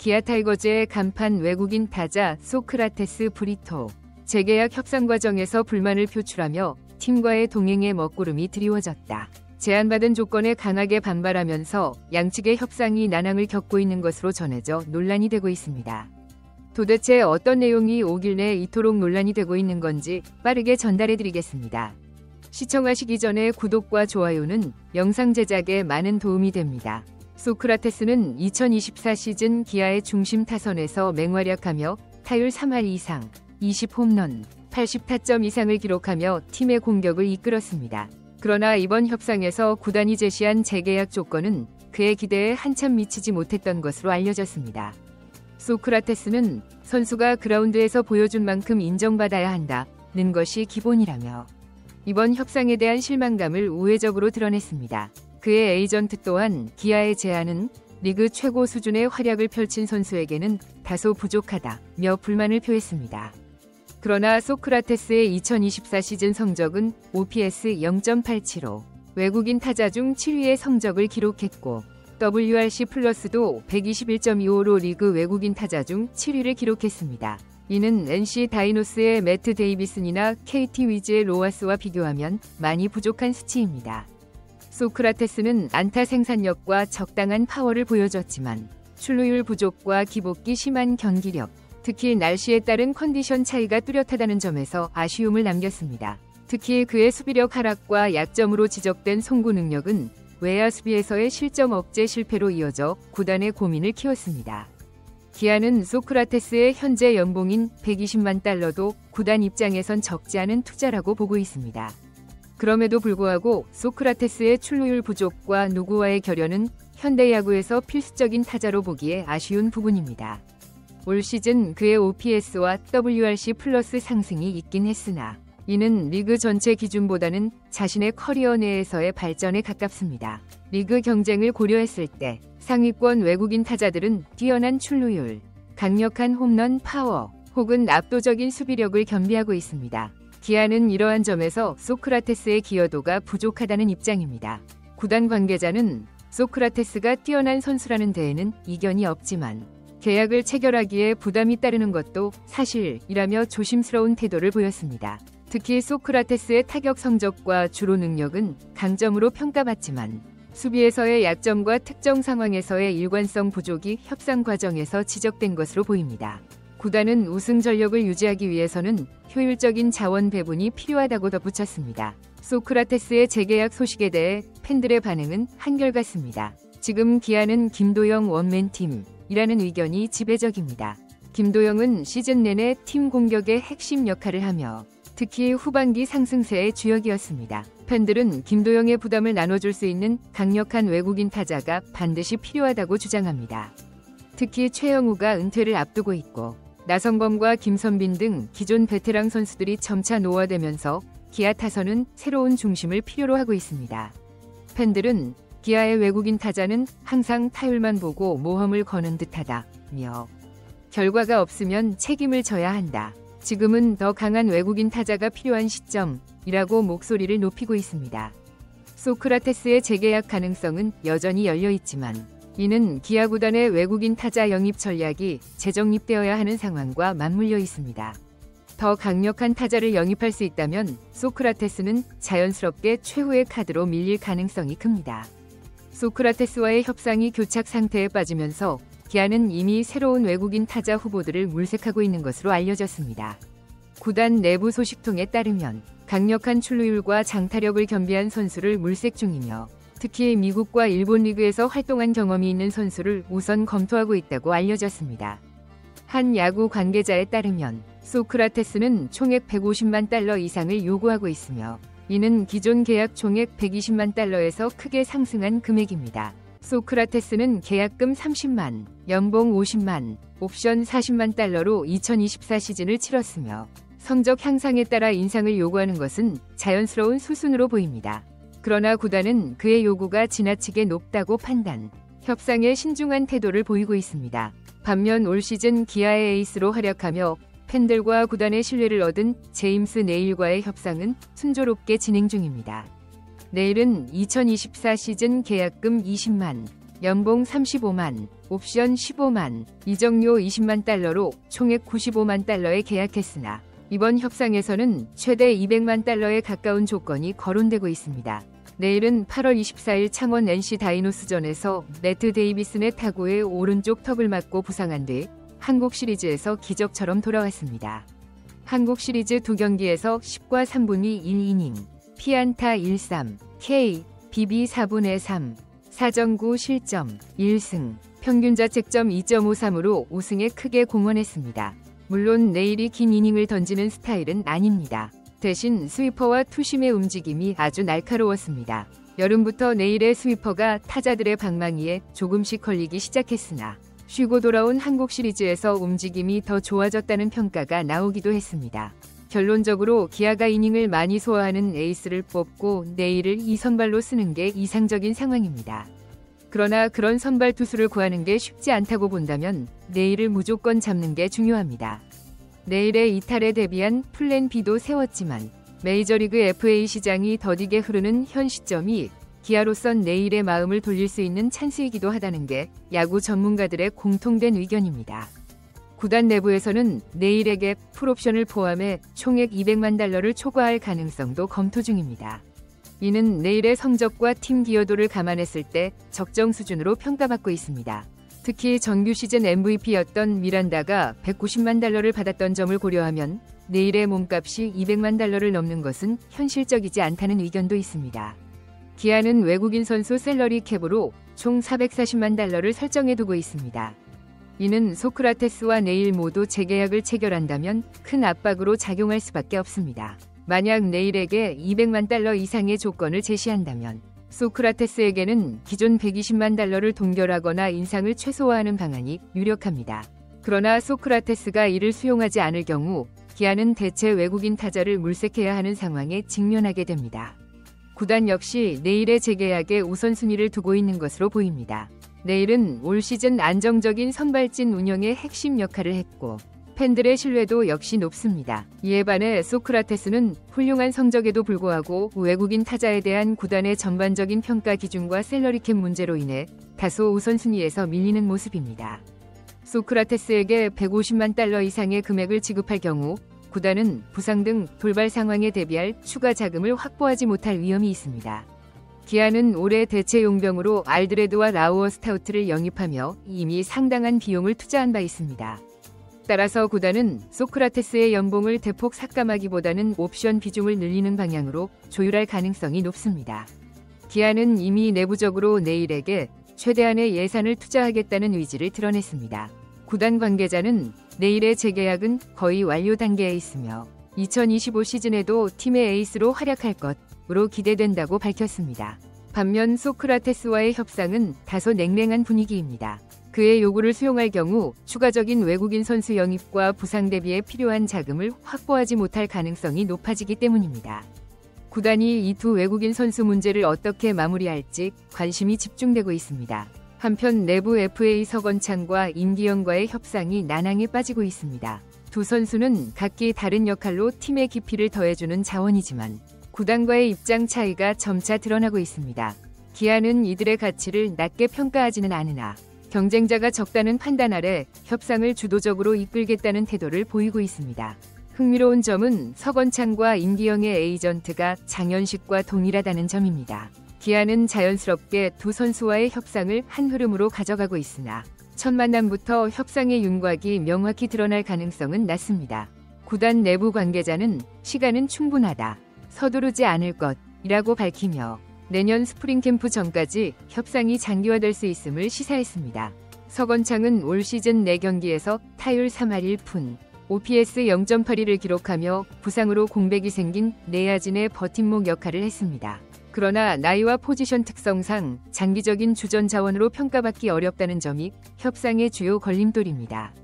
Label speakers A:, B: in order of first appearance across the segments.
A: 기아 타이거즈의 간판 외국인 타자 소크라테스 브리토. 재계약 협상 과정에서 불만을 표출하며 팀과의 동행의 먹구름이 드리워졌다. 제안받은 조건에 강하게 반발하면서 양측의 협상이 난항을 겪고 있는 것으로 전해져 논란이 되고 있습니다. 도대체 어떤 내용이 오길래 이토록 논란이 되고 있는 건지 빠르게 전달해드리겠습니다. 시청하시기 전에 구독과 좋아요는 영상 제작에 많은 도움이 됩니다. 소크라테스는 2024 시즌 기아의 중심 타선에서 맹활약하며 타율 3할 이상, 20홈런, 80타점 이상을 기록하며 팀의 공격을 이끌었습니다. 그러나 이번 협상에서 구단이 제시한 재계약 조건은 그의 기대에 한참 미치지 못했던 것으로 알려졌습니다. 소크라테스는 선수가 그라운드에서 보여준 만큼 인정받아야 한다는 것이 기본이라며 이번 협상에 대한 실망감을 우회적으로 드러냈습니다. 그의 에이전트 또한 기아의 제안은 리그 최고 수준의 활약을 펼친 선수에게는 다소 부족하다며 불만을 표했습니다. 그러나 소크라테스의 2024 시즌 성적은 OPS 0.875, 외국인 타자 중 7위의 성적을 기록했고 WRC 플러스도 121.25로 리그 외국인 타자 중 7위를 기록했습니다. 이는 NC 다이노스의 매트 데이비슨이나 KT 위즈의 로하스와 비교하면 많이 부족한 수치입니다. 소크라테스는 안타 생산력과 적당한 파워를 보여줬지만 출루율 부족과 기복기 심한 경기력, 특히 날씨에 따른 컨디션 차이가 뚜렷하다는 점에서 아쉬움을 남겼습니다. 특히 그의 수비력 하락과 약점으로 지적된 송구 능력은 외야 수비에서의 실점 억제 실패로 이어져 구단의 고민을 키웠습니다. 기아는 소크라테스의 현재 연봉인 120만 달러도 구단 입장에선 적지 않은 투자라고 보고 있습니다. 그럼에도 불구하고 소크라테스의 출루율 부족과 누구와의 결연은 현대 야구에서 필수적인 타자로 보기에 아쉬운 부분입니다. 올 시즌 그의 OPS와 WRC 플러스 상승이 있긴 했으나 이는 리그 전체 기준보다는 자신의 커리어 내에서의 발전에 가깝습니다. 리그 경쟁을 고려했을 때 상위권 외국인 타자들은 뛰어난 출루율, 강력한 홈런 파워 혹은 압도적인 수비력을 겸비하고 있습니다. 기아는 이러한 점에서 소크라테스의 기여도가 부족하다는 입장입니다. 구단 관계자는 소크라테스가 뛰어난 선수라는 데에는 이견이 없지만 계약을 체결하기에 부담이 따르는 것도 사실이라며 조심스러운 태도를 보였습니다. 특히 소크라테스의 타격 성적과 주로 능력은 강점으로 평가받지만 수비에서의 약점과 특정 상황에서의 일관성 부족이 협상 과정에서 지적된 것으로 보입니다. 구단은 우승 전력을 유지하기 위해서는 효율적인 자원 배분이 필요하다고 덧붙였습니다. 소크라테스의 재계약 소식에 대해 팬들의 반응은 한결같습니다. 지금 기아는 김도영 원맨팀이라는 의견이 지배적입니다. 김도영은 시즌 내내 팀 공격의 핵심 역할을 하며 특히 후반기 상승세의 주역이었습니다. 팬들은 김도영의 부담을 나눠줄 수 있는 강력한 외국인 타자가 반드시 필요하다고 주장합니다. 특히 최영우가 은퇴를 앞두고 있고 나성범과 김선빈 등 기존 베테랑 선수들이 점차 노화되면서 기아 타선은 새로운 중심을 필요로 하고 있습니다. 팬들은 기아의 외국인 타자는 항상 타율만 보고 모험을 거는 듯하다며 결과가 없으면 책임을 져야 한다. 지금은 더 강한 외국인 타자가 필요한 시점이라고 목소리를 높이고 있습니다. 소크라테스의 재계약 가능성은 여전히 열려 있지만 이는 기아 구단의 외국인 타자 영입 전략이 재정립되어야 하는 상황과 맞물려 있습니다. 더 강력한 타자를 영입할 수 있다면 소크라테스는 자연스럽게 최후의 카드로 밀릴 가능성이 큽니다. 소크라테스와의 협상이 교착 상태에 빠지면서 기아는 이미 새로운 외국인 타자 후보들을 물색하고 있는 것으로 알려졌습니다. 구단 내부 소식통에 따르면 강력한 출루율과 장타력을 겸비한 선수를 물색 중이며 특히 미국과 일본 리그에서 활동한 경험이 있는 선수를 우선 검토하고 있다고 알려졌습니다. 한 야구 관계자에 따르면 소크라테스는 총액 150만 달러 이상을 요구하고 있으며 이는 기존 계약 총액 120만 달러에서 크게 상승한 금액입니다. 소크라테스는 계약금 30만, 연봉 50만, 옵션 40만 달러로 2024 시즌을 치렀으며 성적 향상에 따라 인상을 요구하는 것은 자연스러운 수순으로 보입니다. 그러나 구단은 그의 요구가 지나치게 높다고 판단, 협상에 신중한 태도를 보이고 있습니다. 반면 올 시즌 기아의 에이스로 활약하며 팬들과 구단의 신뢰를 얻은 제임스 네일과의 협상은 순조롭게 진행 중입니다. 네일은 2024 시즌 계약금 20만, 연봉 35만, 옵션 15만, 이적료 20만 달러로 총액 95만 달러에 계약했으나 이번 협상에서는 최대 200만 달러에 가까운 조건이 거론되고 있습니다. 내일은 8월 24일 창원 NC 다이노스전에서 매트 데이비슨의 타구의 오른쪽 턱을 맞고 부상한 뒤 한국 시리즈에서 기적처럼 돌아왔습니다. 한국 시리즈 2경기에서 10과 3분위 1이닝, 피안타 1-3, K, BB 4분의 3, 4.9 실점, 1승, 평균 자책점 2.53으로 우승에 크게 공헌했습니다. 물론 내일이 긴 이닝을 던지는 스타일은 아닙니다. 대신 스위퍼와 투심의 움직임이 아주 날카로웠습니다. 여름부터 내일의 스위퍼가 타자들의 방망이에 조금씩 걸리기 시작했으나 쉬고 돌아온 한국 시리즈에서 움직임이 더 좋아졌다는 평가가 나오기도 했습니다. 결론적으로 기아가 이닝을 많이 소화하는 에이스를 뽑고 내일을 2선발로 쓰는 게 이상적인 상황입니다. 그러나 그런 선발 투수를 구하는 게 쉽지 않다고 본다면 내일을 무조건 잡는 게 중요합니다. 내일의 이탈에 대비한 플랜 B도 세웠지만 메이저리그 FA 시장이 더디게 흐르는 현 시점이 기아로선 내일의 마음을 돌릴 수 있는 찬스이기도 하다는 게 야구 전문가들의 공통된 의견입니다. 구단 내부에서는 내일에게 풀옵션을 포함해 총액 200만 달러를 초과할 가능성도 검토 중입니다. 이는 내일의 성적과 팀 기여도를 감안했을 때 적정 수준으로 평가받고 있습니다. 특히 정규 시즌 MVP였던 미란다가 190만 달러를 받았던 점을 고려하면 내일의 몸값이 200만 달러를 넘는 것은 현실적이지 않다는 의견도 있습니다. 기아는 외국인 선수 셀러리 캡으로 총 440만 달러를 설정해두고 있습니다. 이는 소크라테스와 내일 모두 재계약을 체결한다면 큰 압박으로 작용할 수밖에 없습니다. 만약 내일에게 200만 달러 이상의 조건을 제시한다면 소크라테스에게는 기존 120만 달러를 동결하거나 인상을 최소화하는 방안이 유력합니다. 그러나 소크라테스가 이를 수용하지 않을 경우 기아는 대체 외국인 타자를 물색해야 하는 상황에 직면하게 됩니다. 구단 역시 내일의 재계약에 우선순위를 두고 있는 것으로 보입니다. 내일은 올 시즌 안정적인 선발진 운영의 핵심 역할을 했고 팬들의 신뢰도 역시 높습니다. 이에 반해 소크라테스는 훌륭한 성적에도 불구하고 외국인 타자에 대한 구단의 전반적인 평가 기준과 셀러리캡 문제로 인해 다소 우선순위에서 밀리는 모습입니다. 소크라테스에게 150만 달러 이상의 금액을 지급할 경우 구단은 부상 등 돌발 상황에 대비할 추가 자금을 확보하지 못할 위험이 있습니다. 기아는 올해 대체 용병으로 알드레드와 라우어 스타우트를 영입하며 이미 상당한 비용을 투자한 바 있습니다. 따라서 구단은 소크라테스의 연봉을 대폭 삭감하기보다는 옵션 비중을 늘리는 방향으로 조율할 가능성이 높습니다. 기아는 이미 내부적으로 내일에게 최대한의 예산을 투자하겠다는 의지를 드러냈습니다. 구단 관계자는 내일의 재계약은 거의 완료 단계에 있으며 2025 시즌에도 팀의 에이스로 활약할 것으로 기대된다고 밝혔습니다. 반면 소크라테스와의 협상은 다소 냉랭한 분위기입니다. 그의 요구를 수용할 경우 추가적인 외국인 선수 영입과 부상 대비에 필요한 자금을 확보하지 못할 가능성이 높아지기 때문입니다. 구단이 이 두 외국인 선수 문제를 어떻게 마무리할지 관심이 집중되고 있습니다. 한편 내부 FA 서건창과 임기영과의 협상이 난항에 빠지고 있습니다. 두 선수는 각기 다른 역할로 팀의 깊이를 더해주는 자원이지만 구단과의 입장 차이가 점차 드러나고 있습니다. 기아는 이들의 가치를 낮게 평가하지는 않으나 경쟁자가 적다는 판단 아래 협상을 주도적으로 이끌겠다는 태도를 보이고 있습니다. 흥미로운 점은 서건창과 임기영의 에이전트가 장현식과 동일하다는 점입니다. 기아는 자연스럽게 두 선수와의 협상을 한 흐름으로 가져가고 있으나 첫 만남부터 협상의 윤곽이 명확히 드러날 가능성은 낮습니다. 구단 내부 관계자는 시간은 충분하다, 서두르지 않을 것이라고 밝히며 내년 스프링 캠프 전까지 협상이 장기화될 수 있음을 시사했습니다. 서건창은 올 시즌 4경기에서 타율 3할 1푼, OPS 0.82를 기록하며 부상으로 공백이 생긴 내야진의 버팀목 역할을 했습니다. 그러나 나이와 포지션 특성상 장기적인 주전 자원으로 평가받기 어렵다는 점이 협상의 주요 걸림돌입니다.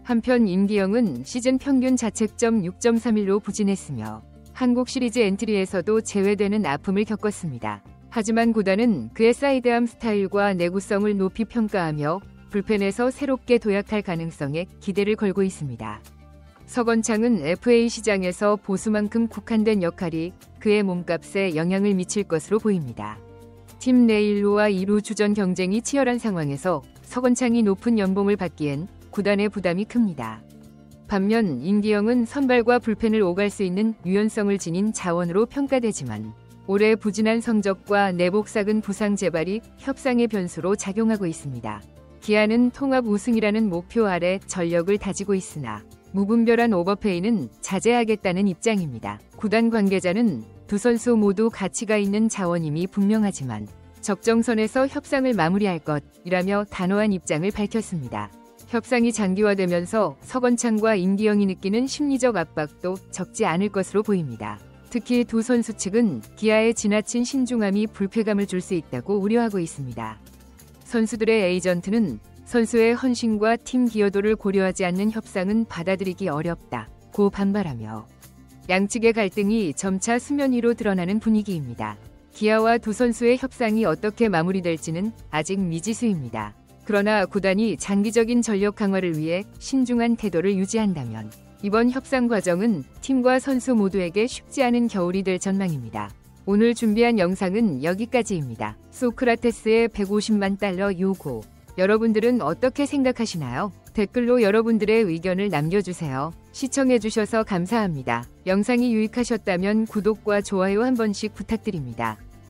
A: 한편 임기영은 시즌 평균 자책점 6.31로 부진했으며 한국 시리즈 엔트리에서도 제외되는 아픔을 겪었습니다. 하지만 구단은 그의 사이드암 스타일과 내구성을 높이 평가하며 불펜에서 새롭게 도약할 가능성에 기대를 걸고 있습니다. 서건창은 FA 시장에서 보수만큼 국한된 역할이 그의 몸값에 영향을 미칠 것으로 보입니다. 팀 내 1루와 2루 주전 경쟁이 치열한 상황에서 서건창이 높은 연봉을 받기엔 구단의 부담이 큽니다. 반면 임기영은 선발과 불펜을 오갈 수 있는 유연성을 지닌 자원으로 평가되지만 올해 부진한 성적과 내복 삭은 부상 재발이 협상의 변수로 작용하고 있습니다. 기아는 통합 우승이라는 목표 아래 전력을 다지고 있으나 무분별한 오버페이는 자제하겠다는 입장입니다. 구단 관계자는 두 선수 모두 가치가 있는 자원임이 분명하지만 적정선에서 협상을 마무리할 것이라며 단호한 입장을 밝혔습니다. 협상이 장기화되면서 서건창과 임기영이 느끼는 심리적 압박도 적지 않을 것으로 보입니다. 특히 두 선수 측은 기아의 지나친 신중함이 불쾌감을 줄 수 있다고 우려하고 있습니다. 선수들의 에이전트는 선수의 헌신과 팀 기여도를 고려하지 않는 협상은 받아들이기 어렵다고 반발하며 양측의 갈등이 점차 수면 위로 드러나는 분위기입니다. 기아와 두 선수의 협상이 어떻게 마무리될지는 아직 미지수입니다. 그러나 구단이 장기적인 전력 강화를 위해 신중한 태도를 유지한다면 이번 협상 과정은 팀과 선수 모두에게 쉽지 않은 겨울이 될 전망입니다. 오늘 준비한 영상은 여기까지입니다. 소크라테스의 150만 달러 요구. 여러분들은 어떻게 생각하시나요? 댓글로 여러분들의 의견을 남겨주세요. 시청해주셔서 감사합니다. 영상이 유익하셨다면 구독과 좋아요 한 번씩 부탁드립니다.